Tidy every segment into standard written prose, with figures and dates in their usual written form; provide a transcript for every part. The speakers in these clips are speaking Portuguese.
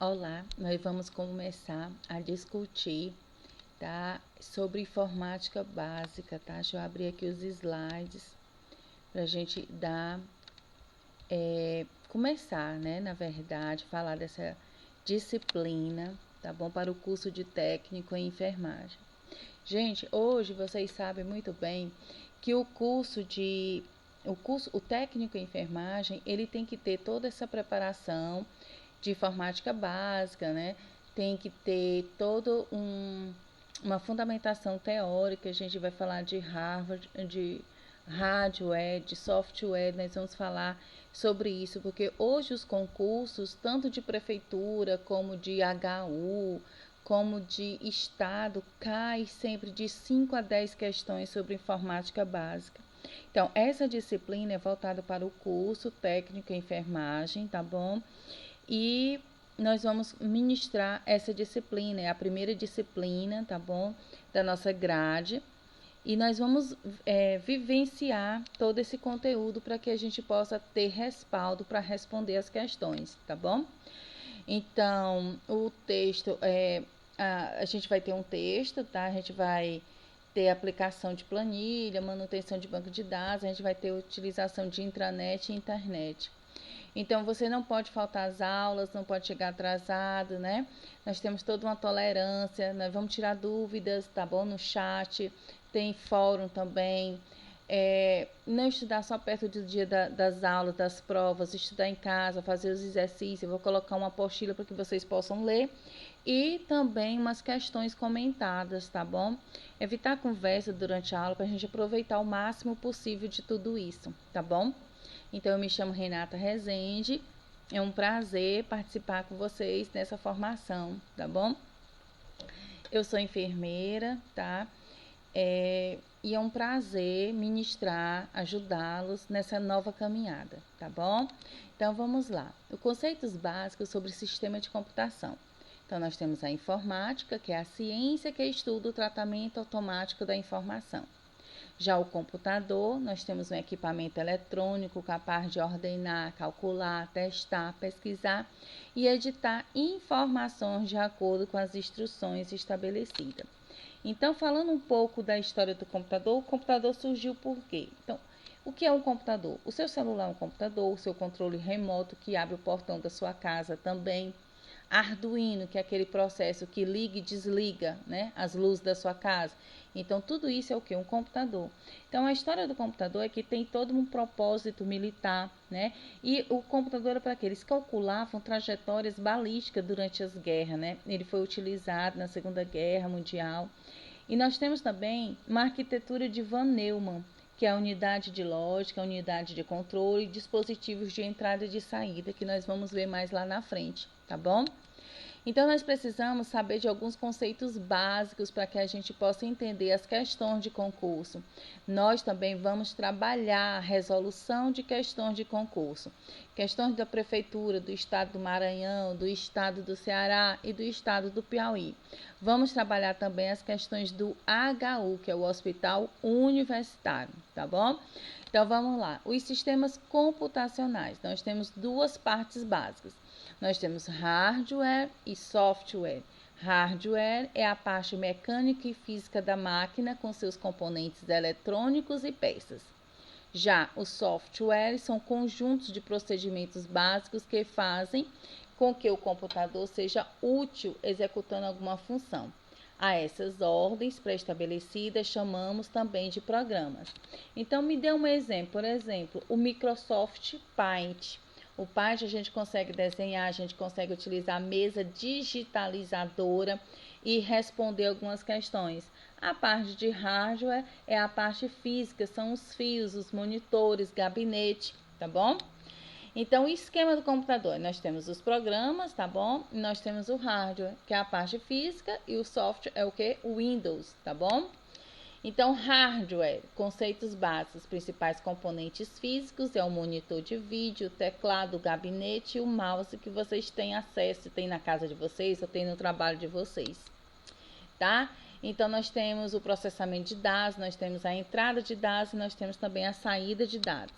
Olá, nós vamos começar a discutir, tá, sobre informática básica, tá? Deixa eu abrir aqui os slides para a gente começar, né, na verdade, falar dessa disciplina, tá bom? Para o curso de técnico em enfermagem. Gente, hoje vocês sabem muito bem que o técnico em enfermagem, ele tem que ter toda essa preparação de informática básica, né? Tem que ter toda uma fundamentação teórica. A gente vai falar de hardware, de software, nós vamos falar sobre isso, porque hoje os concursos, tanto de prefeitura como de HU, como de estado, cai sempre de 5 a 10 questões sobre informática básica. Então, essa disciplina é voltada para o curso técnico em enfermagem, tá bom? E nós vamos ministrar essa disciplina, é a primeira disciplina, tá bom? Da nossa grade. E nós vamos vivenciar todo esse conteúdo para que a gente possa ter respaldo para responder as questões, tá bom? Então, o texto, a gente vai ter um texto, tá? A gente vai ter aplicação de planilha, manutenção de banco de dados, a gente vai ter utilização de intranet e internet. Então, você não pode faltar às aulas, não pode chegar atrasado, né? Nós temos toda uma tolerância, nós vamos tirar dúvidas, tá bom? No chat, tem fórum também. Não estudar só perto do dia das aulas, das provas, estudar em casa, fazer os exercícios. Eu vou colocar uma apostila para que vocês possam ler. E também umas questões comentadas, tá bom? Evitar conversa durante a aula para a gente aproveitar o máximo possível de tudo isso, tá bom? Então, eu me chamo Renata Rezende, é um prazer participar com vocês nessa formação, tá bom? Eu sou enfermeira, tá? E é um prazer ministrar, ajudá-los nessa nova caminhada, tá bom? Então, vamos lá. Os conceitos básicos sobre sistema de computação. Então, nós temos a informática, que é a ciência que estuda o tratamento automático da informação. Já o computador, nós temos um equipamento eletrônico capaz de ordenar, calcular, testar, pesquisar e editar informações de acordo com as instruções estabelecidas. Então, falando um pouco da história do computador, o computador surgiu por quê? Então, o que é um computador? O seu celular é um computador, o seu controle remoto que abre o portão da sua casa também. Arduino, que é aquele processo que liga e desliga, né, as luzes da sua casa. Então, tudo isso é o que? Um computador. Então, a história do computador é que tem todo um propósito militar, né? E o computador era para quê? Eles calculavam trajetórias balísticas durante as guerras, né? Ele foi utilizado na Segunda Guerra Mundial. E nós temos também uma arquitetura de Von Neumann, que é a unidade de lógica, a unidade de controle, dispositivos de entrada e de saída, que nós vamos ver mais lá na frente, tá bom? Então, nós precisamos saber de alguns conceitos básicos para que a gente possa entender as questões de concurso. Nós também vamos trabalhar a resolução de questões de concurso. Questões da Prefeitura, do Estado do Maranhão, do Estado do Ceará e do Estado do Piauí. Vamos trabalhar também as questões do HU, que é o Hospital Universitário, tá bom? Então, vamos lá. Os sistemas computacionais. Nós temos duas partes básicas. Nós temos hardware e software. Hardware é a parte mecânica e física da máquina com seus componentes eletrônicos e peças. Já os softwares são conjuntos de procedimentos básicos que fazem com que o computador seja útil executando alguma função. A essas ordens pré-estabelecidas chamamos também de programas. Então, me dê um exemplo. Por exemplo, o Microsoft Paint. O Paint a gente consegue desenhar, a gente consegue utilizar a mesa digitalizadora e responder algumas questões. A parte de hardware é a parte física, são os fios, os monitores, gabinete, tá bom? Então, o esquema do computador, nós temos os programas, tá bom? E nós temos o hardware, que é a parte física, e o software é o que? O Windows, tá bom? Então, hardware, conceitos básicos, principais componentes físicos, é o monitor de vídeo, o teclado, o gabinete e o mouse que vocês têm acesso, tem na casa de vocês ou tem no trabalho de vocês, tá? Então, nós temos o processamento de dados, nós temos a entrada de dados e nós temos também a saída de dados.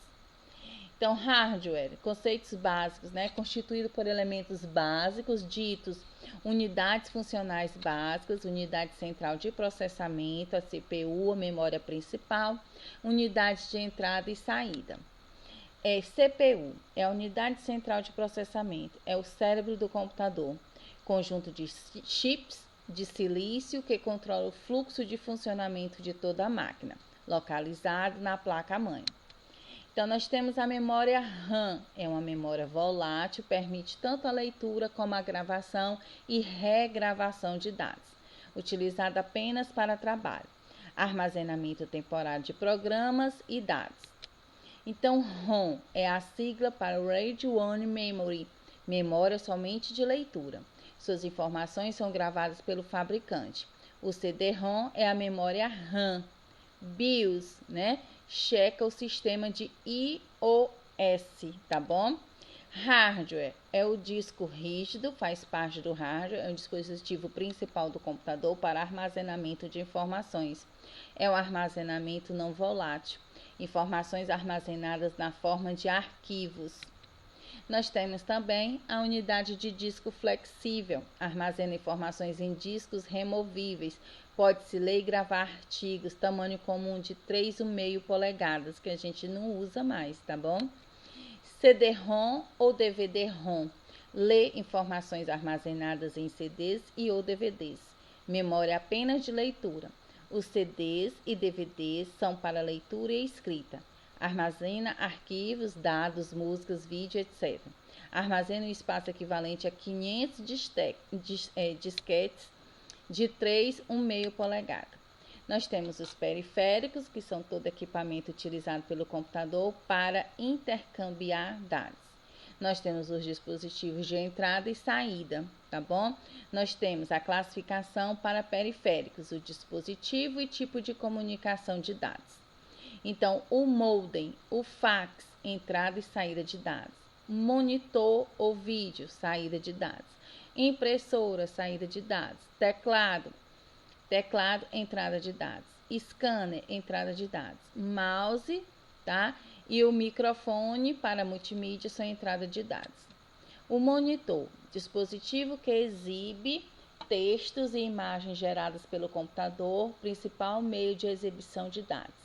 Então, hardware, conceitos básicos, né? Constituído por elementos básicos, ditos unidades funcionais básicas, unidade central de processamento, a CPU, a memória principal, unidades de entrada e saída. CPU é a unidade central de processamento, é o cérebro do computador, conjunto de chips de silício que controla o fluxo de funcionamento de toda a máquina, localizado na placa-mãe. Então, nós temos a memória RAM, é uma memória volátil, permite tanto a leitura como a gravação e regravação de dados, utilizada apenas para trabalho, armazenamento temporário de programas e dados. Então, ROM é a sigla para Read Only Memory, memória somente de leitura. Suas informações são gravadas pelo fabricante. O CD-ROM é a memória RAM. BIOS, né? Checa o sistema de iOS, tá bom? Hardware é o disco rígido, faz parte do hardware, é o dispositivo principal do computador para armazenamento de informações. É um armazenamento não volátil, informações armazenadas na forma de arquivos. Nós temos também a unidade de disco flexível, armazena informações em discos removíveis. Pode-se ler e gravar artigos, tamanho comum de 3,5 polegadas, que a gente não usa mais, tá bom? CD-ROM ou DVD-ROM, lê informações armazenadas em CDs e ou DVDs. Memória apenas de leitura. Os CDs e DVDs são para leitura e escrita. Armazena arquivos, dados, músicas, vídeo, etc. Armazena um espaço equivalente a 500 disquetes de 3,5 polegada. Nós temos os periféricos, que são todo equipamento utilizado pelo computador para intercambiar dados. Nós temos os dispositivos de entrada e saída, tá bom? Nós temos a classificação para periféricos, o dispositivo e tipo de comunicação de dados. Então, o modem, o fax, entrada e saída de dados. Monitor ou vídeo, saída de dados. Impressora, saída de dados. Teclado, entrada de dados. Scanner, entrada de dados. Mouse, tá? E o microfone para multimídia são entrada de dados. O monitor, dispositivo que exibe textos e imagens geradas pelo computador, principal meio de exibição de dados.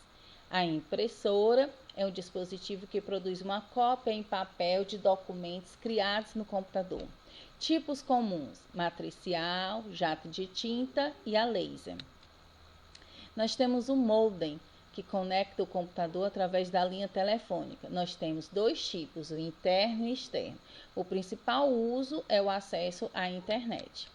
A impressora é um dispositivo que produz uma cópia em papel de documentos criados no computador. Tipos comuns: matricial, jato de tinta e a laser. Nós temos o modem, que conecta o computador através da linha telefônica. Nós temos dois tipos, o interno e externo. O principal uso é o acesso à internet.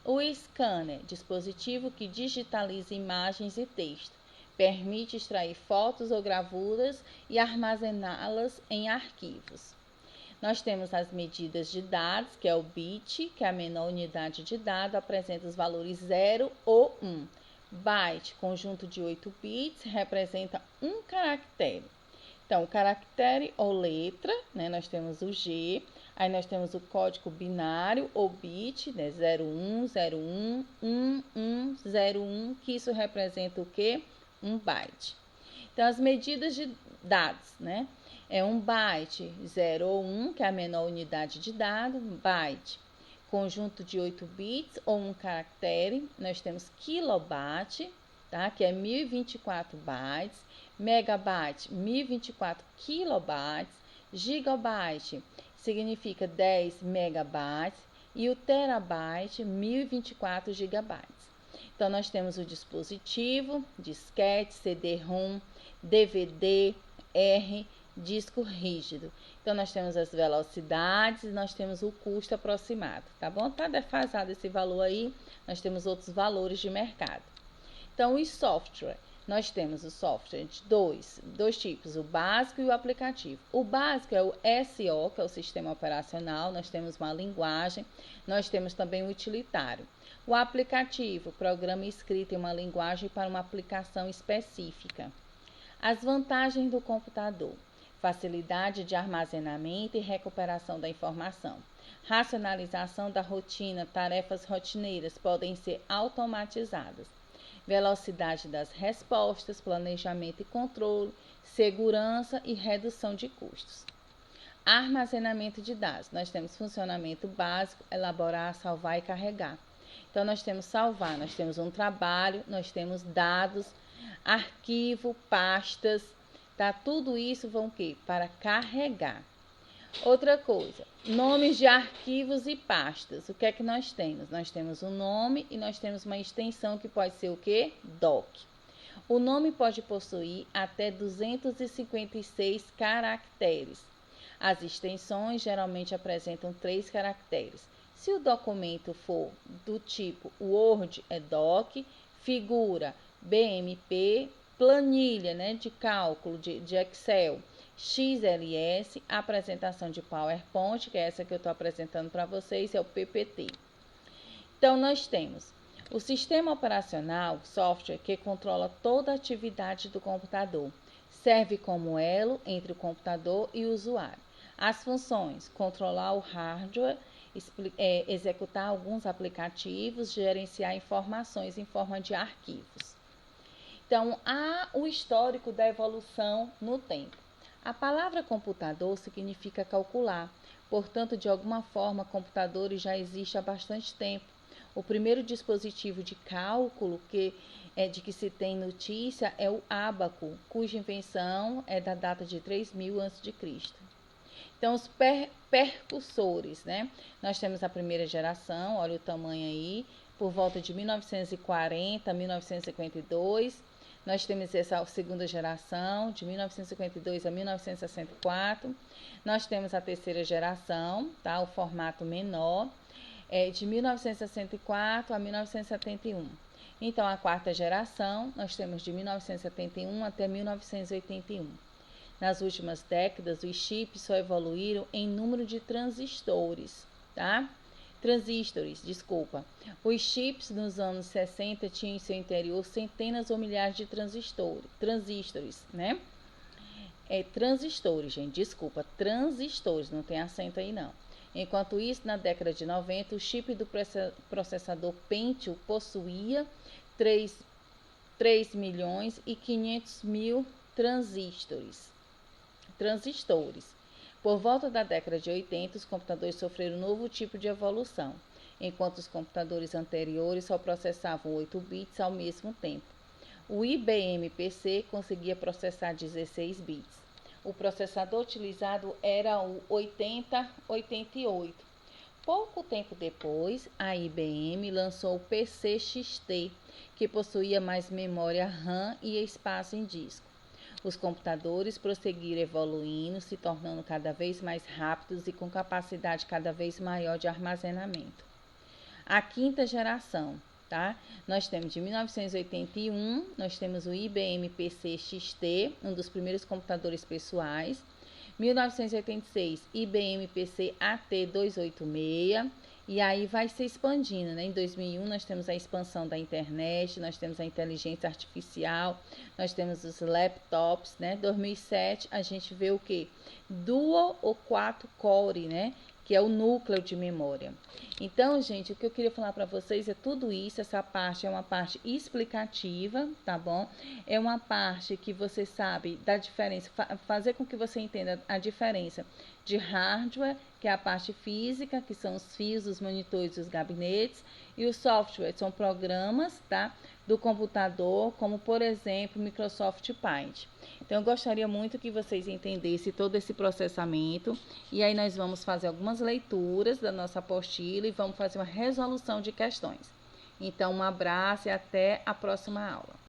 O scanner, dispositivo que digitaliza imagens e texto. Permite extrair fotos ou gravuras e armazená-las em arquivos. Nós temos as medidas de dados, que é o bit, que é a menor unidade de dado, apresenta os valores 0 ou 1. Byte, conjunto de 8 bits, representa um caractere. Então, o caractere ou letra, né, nós temos o G, aí nós temos o código binário ou bit, né, 01, 01, 11, 01, que isso representa o quê? Um byte. Então, as medidas de dados, né? É um byte 0 ou 1, que é a menor unidade de dado, byte, conjunto de 8 bits ou um caractere. Nós temos kilobyte, tá? Que é 1024 bytes, megabyte, 1024 kilobytes, gigabyte significa 10 megabytes e o terabyte, 1024 gigabytes. Então, nós temos o dispositivo, disquete, CD-ROM, DVD, R, disco rígido. Então, nós temos as velocidades e nós temos o custo aproximado, tá bom? Tá defasado esse valor aí, nós temos outros valores de mercado. Então, o software, nós temos o software de dois tipos, o básico e o aplicativo. O básico é o SO, que é o sistema operacional, nós temos uma linguagem, nós temos também o utilitário. O aplicativo, programa escrito em uma linguagem para uma aplicação específica. As vantagens do computador: facilidade de armazenamento e recuperação da informação. Racionalização da rotina, tarefas rotineiras podem ser automatizadas. Velocidade das respostas, planejamento e controle, segurança e redução de custos. Armazenamento de dados. Nós temos funcionamento básico, elaborar, salvar e carregar. Então, nós temos salvar, nós temos um trabalho, nós temos dados, arquivo, pastas, tá? Tudo isso vão o quê? Para carregar. Outra coisa, nomes de arquivos e pastas. O que é que nós temos? Nós temos um nome e nós temos uma extensão que pode ser o quê? Doc. O nome pode possuir até 256 caracteres. As extensões geralmente apresentam 3 caracteres. Se o documento for do tipo Word, é doc, figura, BMP, planilha, né, de cálculo, de Excel, XLS, apresentação de PowerPoint, que é essa que eu estou apresentando para vocês, é o PPT. Então, nós temos o sistema operacional, software, que controla toda a atividade do computador. Serve como elo entre o computador e o usuário. As funções: controlar o hardware, executar alguns aplicativos, gerenciar informações em forma de arquivos. Então, há o histórico da evolução no tempo. A palavra computador significa calcular, portanto, de alguma forma, computadores já existem há bastante tempo. O primeiro dispositivo de cálculo de que se tem notícia é o ábaco, cuja invenção é da data de 3000 a.C. Então, os percussores, né? Nós temos a primeira geração, olha o tamanho aí, por volta de 1940 a 1952. Nós temos essa segunda geração, de 1952 a 1964. Nós temos a terceira geração, tá? O formato menor, de 1964 a 1971. Então, a quarta geração, nós temos de 1971 até 1981. Nas últimas décadas, os chips só evoluíram em número de transistores, tá? Os chips nos anos 60 tinham em seu interior centenas ou milhares de transistores, né? Transistores, não tem acento aí não. Enquanto isso, na década de 90, o chip do processador Pentium possuía 3 milhões e 500 mil transistores. Por volta da década de 80, os computadores sofreram um novo tipo de evolução, enquanto os computadores anteriores só processavam 8 bits ao mesmo tempo. O IBM PC conseguia processar 16 bits. O processador utilizado era o 8088. Pouco tempo depois, a IBM lançou o PC XT, que possuía mais memória RAM e espaço em disco. Os computadores prosseguiram evoluindo, se tornando cada vez mais rápidos e com capacidade cada vez maior de armazenamento. A quinta geração, tá? Nós temos de 1981, nós temos o IBM PC XT, um dos primeiros computadores pessoais. 1986, IBM PC AT286. E aí vai se expandindo, né? Em 2001 nós temos a expansão da internet, nós temos a inteligência artificial, nós temos os laptops, né? 2007 a gente vê o que? Dual ou 4 core, né? Que é o núcleo de memória. Então, gente, o que eu queria falar para vocês é tudo isso. Essa parte é uma parte explicativa, tá bom? É uma parte que você sabe da diferença, fazer com que você entenda a diferença de hardware, que é a parte física, que são os fios, os monitores, os gabinetes, e o software, são programas, tá? Do computador, como por exemplo, Microsoft Paint. Então, eu gostaria muito que vocês entendessem todo esse processamento, e aí nós vamos fazer algumas leituras da nossa apostila e vamos fazer uma resolução de questões. Então, um abraço e até a próxima aula.